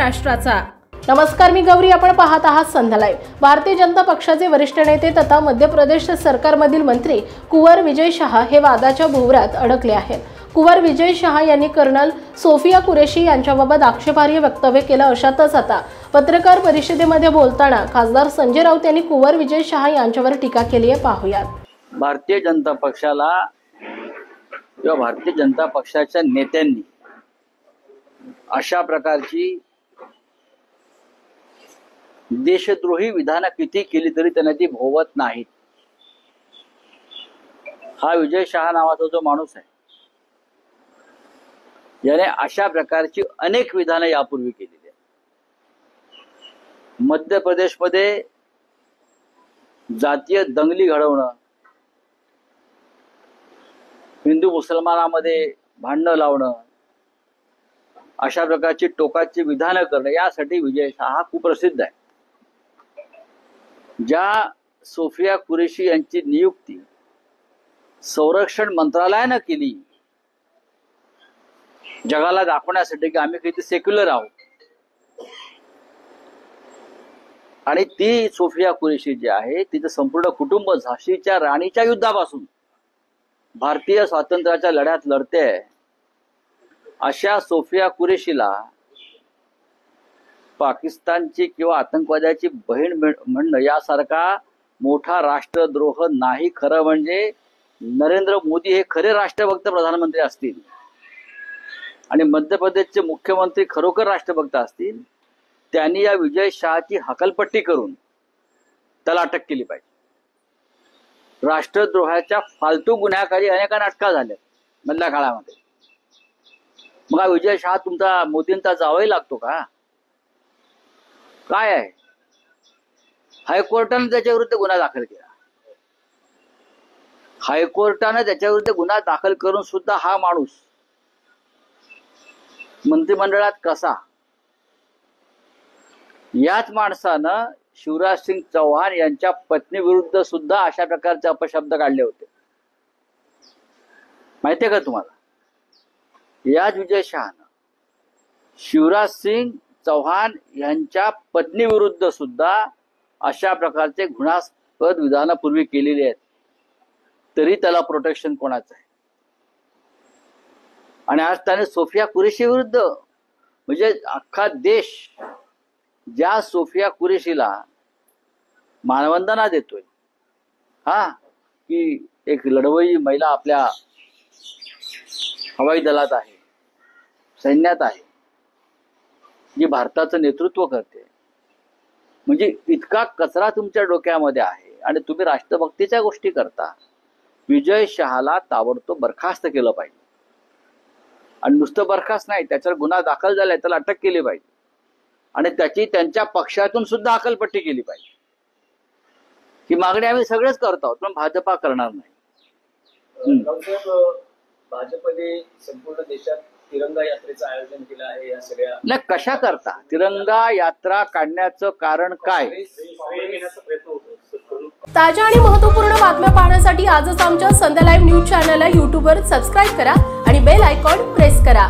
महाराष्ट्राचा। नमस्कार, मी गौरी, आपण पाहत आहात संध्या लाईव्ह। भारतीय जनता पक्षाचे वरिष्ठ नेते तथा मध्य प्रदेश सरकारमधील मंत्री कुंवर विजय शाह हे वादाच्या भोवऱ्यात अडकले आहेत। कुंवर विजय शाह यांनी कर्नल सोफिया कुरेशी यांच्याबाबत आक्षेपार्ह वक्तव्य केलं। अशातच आता पत्रकार परिषदेमध्ये बोलताना खासदार संजय राऊत यांनी कुंवर विजय शाह यांच्यावर टीका केली आहे। पाहूयात। भारतीय जनता पक्षाला किंवा भारतीय जनता पक्षाच्या नेत्यांनी अशा प्रकारची देशद्रोही विधान किती केली तरी त्यांना ती भोवत नाहीत। हा विजय शाह नावाचा जो माणूस आहे याने अशा प्रकारची अनेक विधानं यापूर्वी केलेली आहेत। मध्य प्रदेशमध्ये जातीय दंगली घडवणं, हिंदू मुसलमानामध्ये भांडणं लावणं, अशा प्रकारची टोकाची विधानं करणं यासाठी विजय शाह खूप प्रसिद्ध आहे। ज्या सोफिया कुरेशी यांची नियुक्ती संरक्षण मंत्रालयाने केली जगाला दाखवण्यासाठी की आम्ही किती सेक्युलर आहोत, आणि ती सोफिया कुरेशी जी आहे तिचं संपूर्ण कुटुंब झाशीच्या राणीच्या युद्धापासून भारतीय स्वातंत्र्याच्या लढ्यात लढते, अशा सोफिया कुरेशीला पाकिस्तानची किंवा आतंकवादाची बहीण म्हणणं यासारखा मोठा राष्ट्रद्रोह नाही। खरं म्हणजे नरेंद्र मोदी हे खरे राष्ट्रभक्त प्रधानमंत्री असतील आणि मध्य प्रदेशचे मुख्यमंत्री खरोखर राष्ट्रभक्त असतील, त्यांनी या विजय शाहची हकलपट्टी करून त्याला अटक केली पाहिजे। राष्ट्रद्रोहाच्या फालतू गुन्ह्याखाली अनेकांना अटका झाल्या मधल्या काळामध्ये। मग हा विजय शाह तुमचा मोदींचा जावई लागतो का? काय आहे? हायकोर्टाने त्याच्या विरुद्ध गुन्हा दाखल केला। हायकोर्टाने त्याच्या विरुद्ध गुन्हा दाखल करून सुद्धा हा माणूस मंत्रिमंडळात कसा? याच माणसानं शिवराज सिंग चौहान यांच्या पत्नी विरुद्ध सुद्धा अशा प्रकारचे अपशब्द काढले होते, माहितीये का तुम्हाला? याच विजय शहानं शिवराज सिंग चौहान यांच्या पत्नी विरुद्ध सुद्धा अशा प्रकारचे घृणास्पद विधानं पूर्वी केलेली आहेत, तरी त्याला प्रोटेक्शन कोणाचं आहे? आणि आज त्याने सोफिया कुरेशी विरुद्ध, म्हणजे अख्खा देश ज्या सोफिया कुरेशीला मानवंदना देतोय की एक लढवई महिला आपल्या हवाई दलात आहे, सैन्यात आहे, जी भारताचं नेतृत्व करते, म्हणजे इतका कचरा तुमच्या डोक्यामध्ये आहे आणि तुम्ही राष्ट्रभक्तीच्या गोष्टी करता। विजय शहाला ताबडतोब बरखास्त केलं पाहिजे, आणि नुसतं बरखास्त नाही, त्याच्यावर गुन्हा दाखल झालाय, त्याला अटक केली पाहिजे, आणि त्याची त्यांच्या पक्षातून सुद्धा हकलपट्टी केली पाहिजे। ही मागणी आम्ही सगळेच करत आहोत, पण भाजपा करणार नाही। भाजपने संपूर्ण देशात तिरंगा यात्रेचं आयोजन केलं आहे। या सगळ्या नाही, कशा करता तिरंगा यात्रा काढण्याचं कारण काय? ताज्या आणि महत्त्वपूर्ण बातम्या पाहण्यासाठी आजच आमच्या संध्या लाईव्ह न्यूज चॅनलला YouTube वर सबस्क्राईब करा आणि बेल आयकॉन प्रेस करा।